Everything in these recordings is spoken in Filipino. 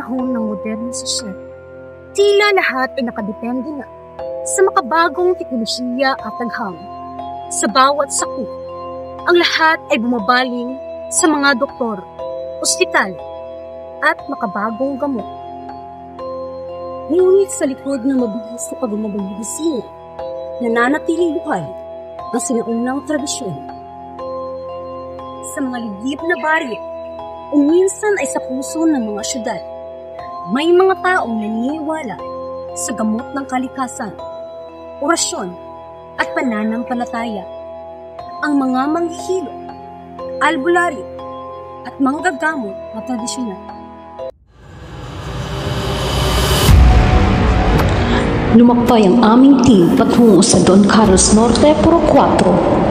panahon ng modernong sosyal, tila lahat ay nakadepende na sa makabagong teknolohiya at taghang. Sa bawat sakit, ang lahat ay bumabaling sa mga doktor, ospital, at makabagong gamot. Ngunit sa likod ng mabilis na pagmamahal ng medisina, nananatiling buhay ang sinaunang tradisyon. Sa mga ligib na baryo, o minsan ay sa puso ng mga syudad, may mga taong naniniwala sa gamot ng kalikasan, orasyon, at pananampalataya. Ang mga manghihilo, albularyo, at manggagamot na tradisyonal. Lumakbay ang aming team patungo sa Don Carlos Norte, Puro 4.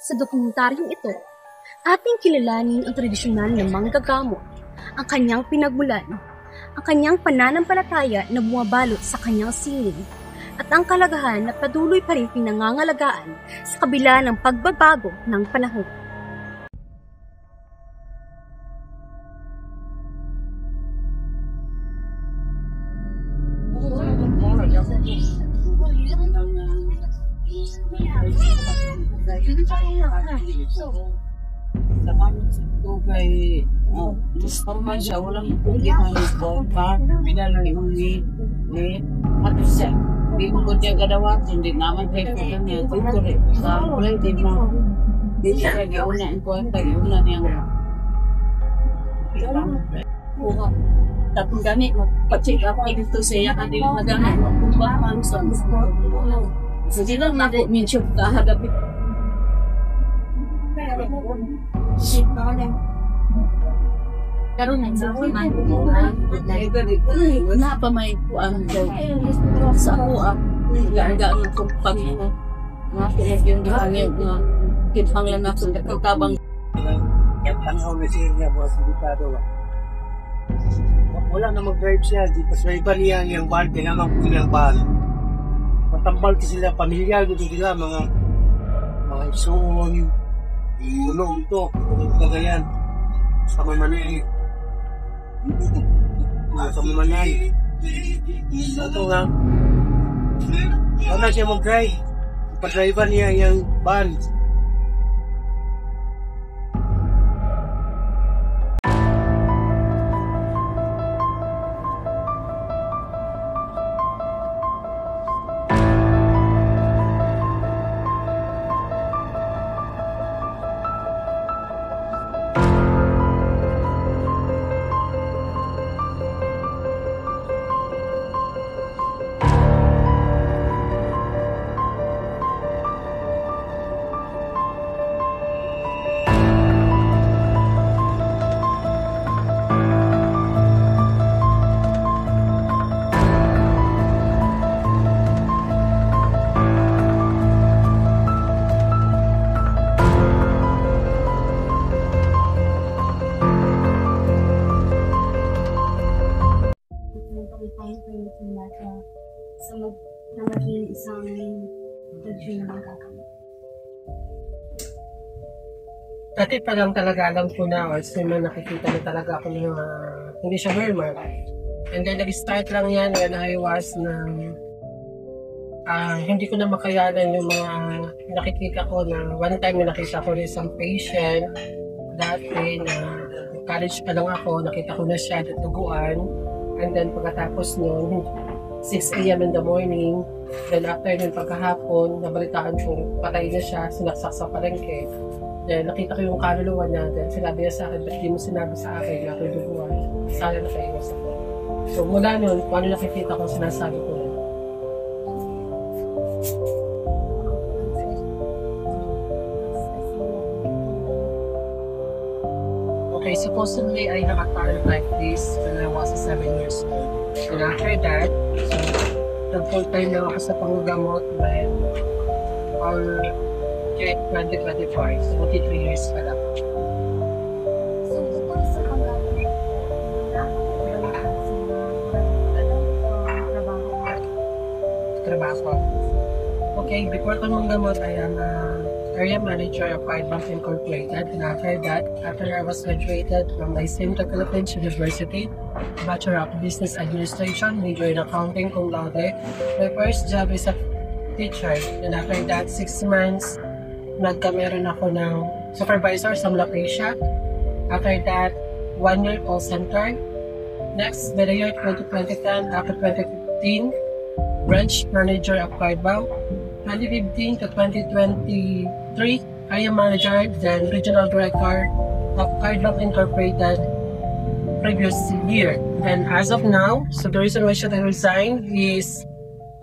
Sa dokumentaryong ito, ating kilalanin ang tradisyonal na manggagamot, ang kanyang pinagmulan, ang kanyang pananampalataya na bumabalot sa kanyang sining, at ang kalagahan na patuloy pa rin pinangangalagaan sa kabila ng pagbabago ng panahon. Kay formal siya, walang pugihan ko pa, pinalang ni at siya, hindi mo ko diya gadawat, hindi naman kayo ko niya, dito rin, sa kulay, di mo, di siya gauna, ang kuha, gauna niya. Tapos gani, pa-check up dito siya, hindi na gani, kung ba man sa so, di lang na-mention ka, hagapit. Karon sa man wala pa may kuan sa ako gaga ng kumpang nga yung hangin nga kitanglan na sa katabang yung panahon na siya mo sa dikado wala na mag-drive siya di pa sa iba niya yung bahal kailangan po nilang bahal matambal ka sila pamilyar dito sila mga isuon tulong ito kagayan sa mamanay ito nga wala siya mag-drive pa-driver niya yung van. na maging isang review na magagamit. Dati pa lang talaga alam ko na, or may nakikita na talaga ako ng hindi siya normal. And then nag-start lang yan when I was na hindi ko na makayanan yung mga nakikita ko na one time na nakita ko rin isang patient dati na college pa lang ako, nakita ko na siya natuguan. And then pagkatapos noon, 6 a.m. in the morning, then after nun pagkahapon, nabalitaan ko patay na siya, sinaksak sa palengke. Then nakita ko yung kaluluwa niya, then sinabi niya sa akin, ba't di mo sinabi sa akin na ako duguan? Sana nakaiwas ako. So mula nun, kung ano nakikita ko, sinasabi ko na. Okay, supposedly I have a talent like this when I was 7 years old. And after that, so, nag-full-time na ako sa panggagamot when all 2024, so 23 years pa lang. So, bukod sa panggamit Trabaho. Okay, before ko manggamot, I am area manager of Bank Incorporated. And after that, after I was graduated from the Central Philippines University, Bachelor of Business Administration, major in Accounting, cum laude. My first job is a teacher. And after that, 6 months, nagkameron ako ng supervisor sa Malaysia. After that, 1 year call center. Next, by the year 2010, after 2015, branch manager of Bank. 2015 to 2023, I am manager, then regional director of Bank Incorporated previous year. And as of now, so the reason why should I resign is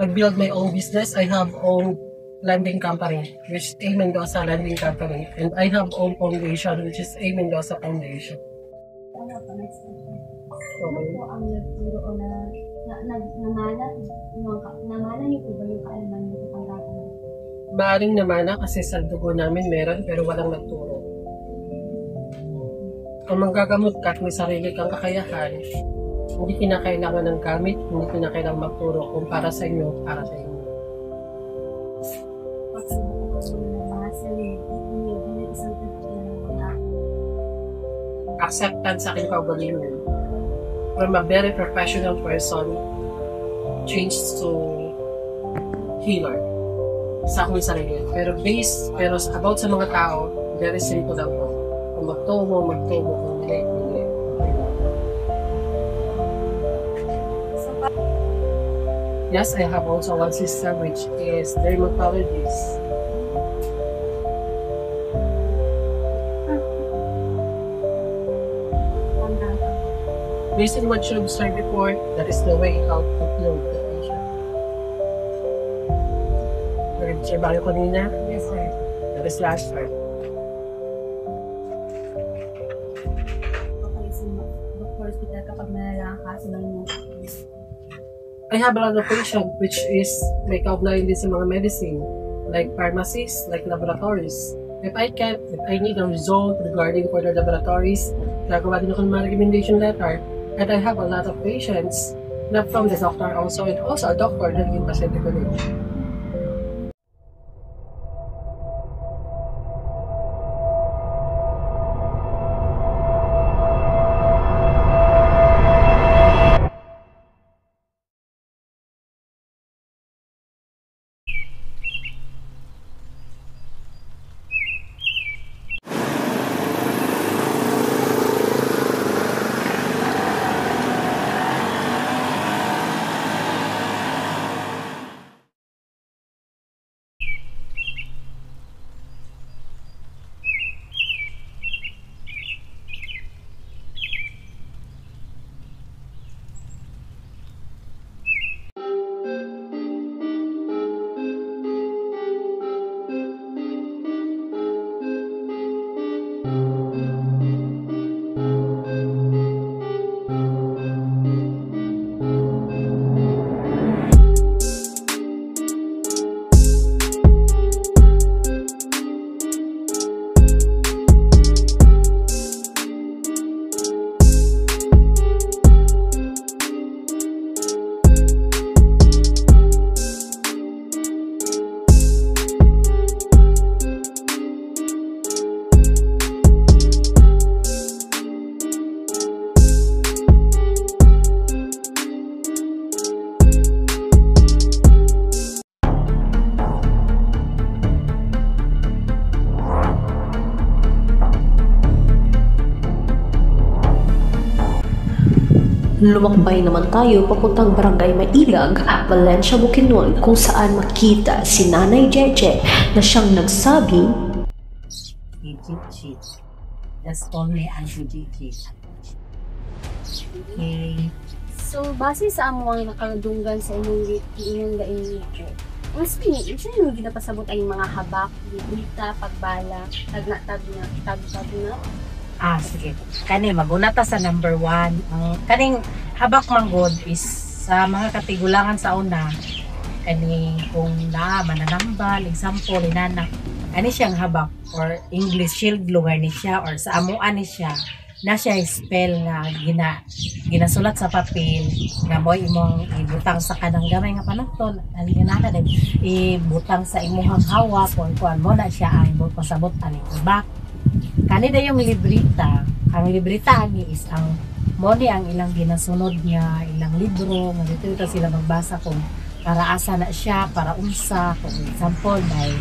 I build my own business. I have own lending company, which is A. Mendoza Lending Company. And I have own foundation, which is A. Mendoza Foundation. Ano po, next question. Ano Okay. po ang nagturo o namana niyo po ba yung kaalaman niyo sa panggagamit? Maaring naman kasi sa dugo namin meron pero walang nagturo. Kung manggagamot ka at may sarili kang kakayahan, hindi kinakailangan ng gamit, hindi kinakailangan magturo kung para sa inyo, para sa inyo. Pagsubok ko ng mga sarili, hindi bilang isang tagpian ng mga Acceptance sa aking kaugalingan. From a very professional person, changed to healer sa akong sarili. Pero about sa mga tao, very simple lang po. Kung magtubo, kung hindi. Yes, I have also one sister which is dermatologist. Based on what you observed before, that is the way how to heal the patient. Nag-observe ako kanina? Yes, sir. That is last part. Okay, so Dr. Hospital kapag nalalang kaso ng I have a lot of patients which is may kaugnayan din sa mga medicine, like pharmacies, like laboratories. If I need a result regarding for the laboratories, nagawa din ako ng mga recommendation letter. And I have a lot of patients, not from the doctor also, and also a doctor na naging pasyente ko din. Lumakbay naman tayo papuntang Barangay Mailag, Valencia, Bukidnon, kung saan makita si Nanay Jeje na siyang nagsabi, Gigi. Just call me Auntie Gigi. Okay. So, base sa amuang nakaludunggan sa inyong daing ko, mas pinili, isa yung ginapasabot ay mga habak, librita, pagbala, tagna. Sige. Kani, maguna ta sa number 1. Kaning habak manggod is sa mga katigulangan sa una. Kani, kung mananambal, example, inanak. Kani siyang habak or English shield lugar ni siya or sa amuan ni siya. Na siya spell nga ginasulat sa papel nga mo imong ibutang sa kanang gamay nga panahon ani ginana din ibutang sa imong hawak or kuan mo na siya ang pasabot ani habak. Kanina yung librita, ang librita ani is ang mo ni ang ilang ginasunod niya, ilang libro, nga dito sila magbasa kung para asa na siya, para unsa, kung example, may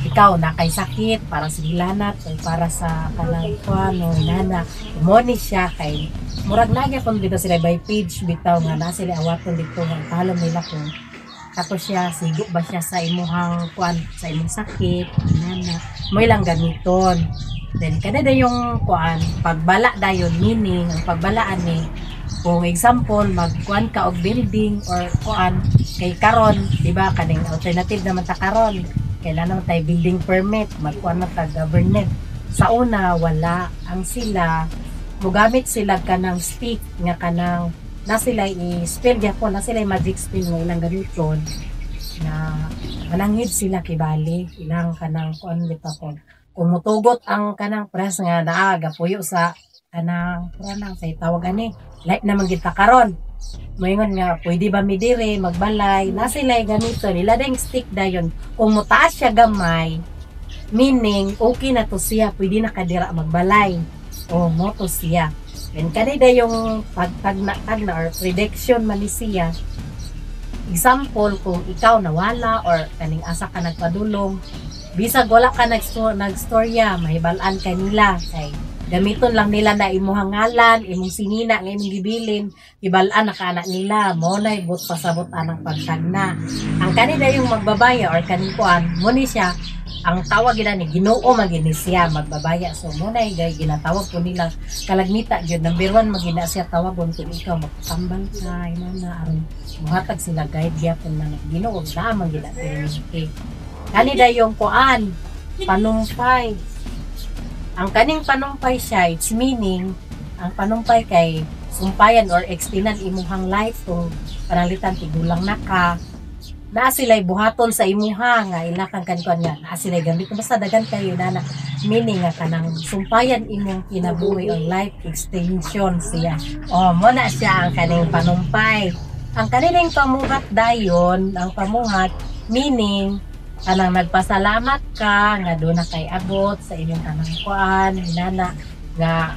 ikaw na kay sakit, para sa gilanat, o para sa kanang kuan, o nana, mo ni siya kay, murag nagya kung dito sila by page, bitaw nga na sila awaton dito, nga talon nila kung tapos siya, sigo ba siya sa imuhang kuan, sa imong sakit, nana, mo ilang gamiton. Then, kanina yung kuan, pagbala dayon, meaning, ang pagbalaan ni, kung example, magkuan ka og building or kuan, kay karon, di ba, kaning alternative naman ta karon, kailangan naman tayo building permit, magkuan na ta government. Sa una, wala, ang sila, mugamit sila kanang stick, nga kanang, na sila i-spell Japon, na sila magic spell nga ilang gamiton, na mananghid sila kibali, ilang kanang kuan dito ko. Kung mutugot ang kanang press nga naaga puyo sa kanang kuranang say tawag ani like naman kita karon moingon nga pwede ba mi dire magbalay na sila ganito nila ding stick dayon kung mutaas siya gamay meaning okay na to siya pwede na kadira magbalay o mo to siya and kanida yung pagtagna or prediction man siya example kung ikaw nawala or kaning asa ka nagpadulong bisag wala ka nagstorya, mahibalaan ka nila. Kay, gamiton lang nila na imuhang ngalan, imong sinina, nga imong gibilin, ibalaan na kaanak nila, mo na ibut pasabot anang pagtagna. Ang kanina yung magbabaya or kanikuan, mo ni siya, ang tawag gina ni Ginoo magini siya magbabaya. So mo na ginatawag po nila kalagmita yun. Number 1 magina siya tawagon kung ikaw magtambal ka, inana, aron muhatag sila guide gyapon na Ginoo na magina pinili. Kanida yung kuan, panumpay. Ang kaning panumpay siya, it's meaning, ang panumpay kay sumpayan or extinan imuhang life kung panalitan tigulang na ka. Na sila'y buhaton sa imuha nga ilakang kanikuan nga. Na sila'y gamit. Basta dagan kayo na meaning nga kanang sumpayan imong kinabuhi or life extension siya. Mo na siya ang kaning panumpay. Ang kanilang pamuhat dayon, ang pamuhat, meaning, kanang nagpasalamat ka nga doon na kay abot sa inyong kanang kuan inana nga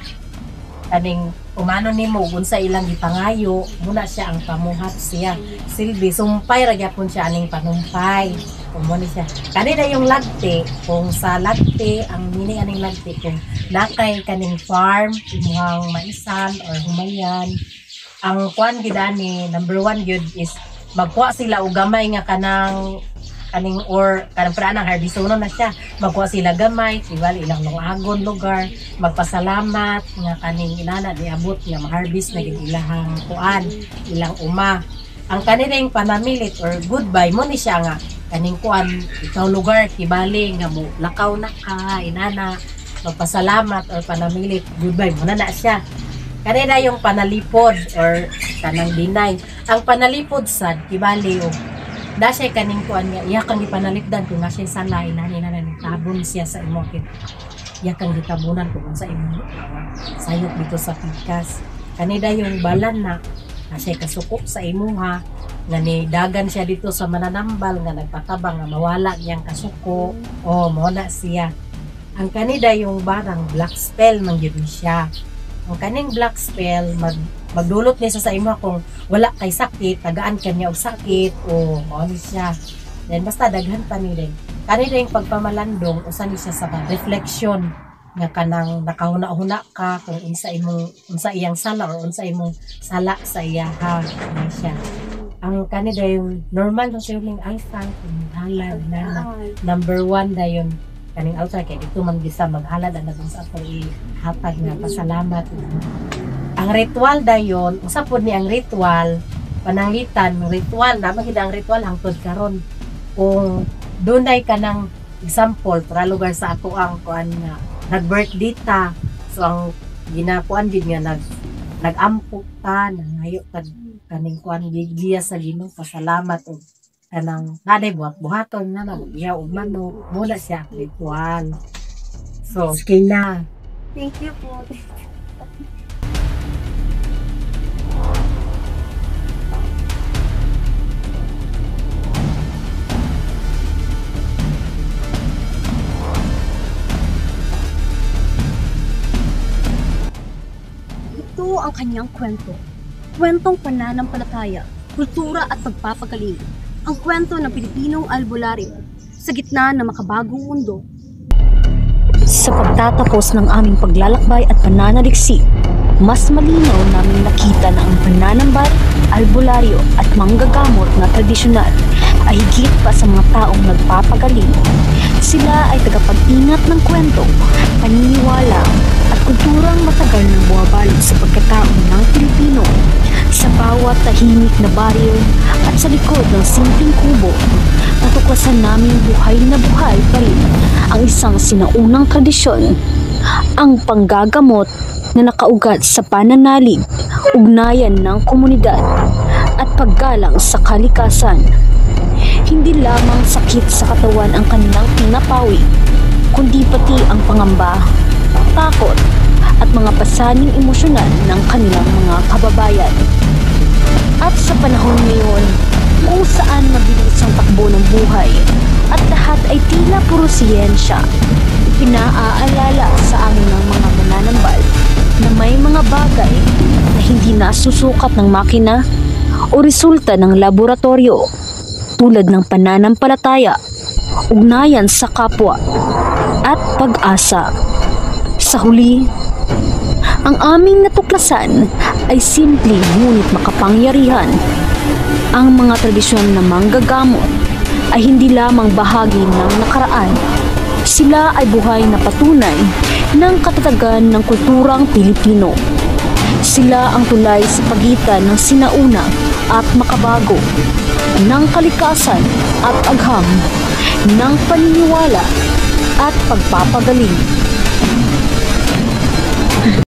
kaning umano nimo unsa ilang gipangayo muna siya ang pamuhat siya silbi sumpay ra gyapon siya aning panumpay mo ni siya kanina yung lagti kung sa lagti ang meaning aning lagti kung nakay kaning farm imuhang maisan or humayan ang kuan gidani number 1 gyud is magkuha sila og gamay nga kanang kaning or kanang pranang harbisonon na siya magkuha sila gamay iwal ilang lungagon lugar magpasalamat nga kaning inana niabot nga ma-harvest na gid ilahang kuan ilang uma ang kanilang panamilit or goodbye mo ni siya nga kaning kuan ikaw lugar kibali nga mo lakaw na ka inana magpasalamat or panamilit goodbye mo na siya kanina yung panalipod or kanang dinay ang panalipod sad kibali o da siya kaning kuan nga iya kang gipanalipdan kung nga siya sanay nani tabon siya sa imo kit iya kang gitabunan kung sa imo sayop dito sa pikas kanida yung balan na siya kasuko sa imo ha nga ni dagan siya dito sa mananambal nga nagpatabang nga mawala niyang kasuko mo na siya ang kanida yung barang black spell man gyud siya ang kaning black spell magdulot niya sa imo kung wala kay sakit, tagaan ka niya og sakit o ano siya. Then basta daghan pa ni din. Kanina yung pagpamalandong usa ni siya sa reflection. nga kanang nakahuna-huna ka kung unsa iyang sala or unsa imong sala sa iya ha siya. Ang kanida yung normal na siya yung alpha kung halad na number 1 dayon kaning alpha kay dito man bisa maghalad ang naging sa ato ihatag nga pasalamat. Ang ritual dayon usa pod ni ang ritual pananglitan ritual na magid ang ritual hangtod karon kung dunay kanang example para lugar sa ato ang kuan nga nag-birthday ta so ang ginakuan gid nga nag-ampok ta nangayo tag kaning kuan giya sa Ginoo pasalamat og kanang naday buhat-buhaton na nagyaw og manok mula siya ritual. So sige na. Thank you po. Ito ang kanyang kwento. Kwentong pananampalataya, kultura at pagpapagaling. Ang kwento ng Pilipinong albularyo sa gitna ng makabagong mundo. Sa pagtatapos ng aming paglalakbay at pananaliksik, mas malinaw naming nakita na ang pananambat, albularyo at manggagamot na tradisyonal ay higit pa sa mga taong nagpapagaling. Sila ay tagapag-ingat ng kwento, paniniwala at kulturang matagal nang bumabalot sa pagkatao ng Pilipino. Sa bawat tahimik na baryo at sa likod ng simpleng kubo, natuklasan namin buhay pa rin ang isang sinaunang tradisyon, ang panggagamot na nakaugat sa pananalig, ugnayan ng komunidad at paggalang sa kalikasan. Hindi lamang sakit sa katawan ang kanilang pinapawi, kundi pati ang pangamba, takot at mga pasaning emosyonal ng kanilang mga kababayan. At sa panahon ngayon, kung saan mabilis ang takbo ng buhay at lahat ay tila puro siyensya, pinaaalala sa amin ng mga mananambal na may mga bagay na hindi nasusukat ng makina o resulta ng laboratorio tulad ng pananampalataya, ugnayan sa kapwa at pag-asa. Sa huli, ang aming natuklasan ay simple ngunit makapangyarihan. Ang mga tradisyon na manggagamot ay hindi lamang bahagi ng nakaraan. Sila ay buhay na patunay ng katatagan ng kulturang Pilipino. Sila ang tulay sa pagitan ng sinauna at makabago, ng kalikasan at agham, ng paniniwala at pagpapagaling.